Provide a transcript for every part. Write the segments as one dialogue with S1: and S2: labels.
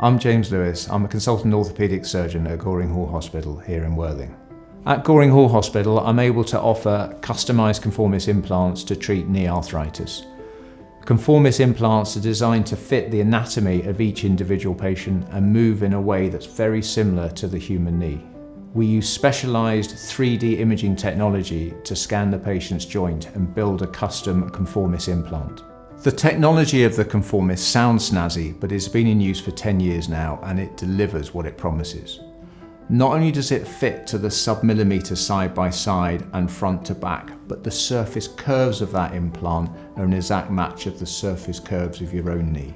S1: I'm James Lewis. I'm a consultant orthopaedic surgeon at Goring Hall Hospital here in Worthing. At Goring Hall Hospital, I'm able to offer customised Conformis implants to treat knee arthritis. Conformis implants are designed to fit the anatomy of each individual patient and move in a way that's very similar to the human knee. We use specialised 3D imaging technology to scan the patient's joint and build a custom Conformis implant. The technology of the Conformis sounds snazzy, but it's been in use for 10 years now and it delivers what it promises. Not only does it fit to the sub-millimetre side by side and front to back, but the surface curves of that implant are an exact match of the surface curves of your own knee.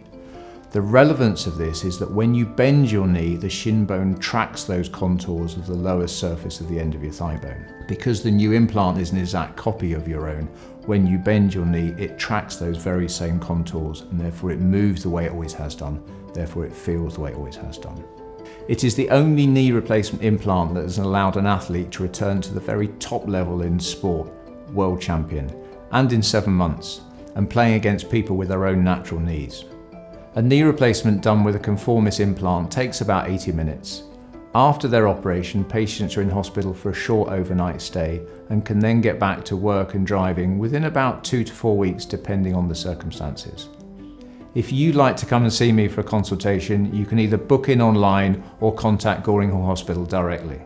S1: The relevance of this is that when you bend your knee, the shin bone tracks those contours of the lower surface of the end of your thigh bone. Because the new implant is an exact copy of your own, when you bend your knee, it tracks those very same contours and therefore it moves the way it always has done, therefore it feels the way it always has done. It is the only knee replacement implant that has allowed an athlete to return to the very top level in sport, world champion, and in 7 months, and playing against people with their own natural knees. A knee replacement done with a Conformis implant takes about 80 minutes. After their operation, patients are in hospital for a short overnight stay and can then get back to work and driving within about 2 to 4 weeks, depending on the circumstances. If you'd like to come and see me for a consultation, you can either book in online or contact Goring Hall Hospital directly.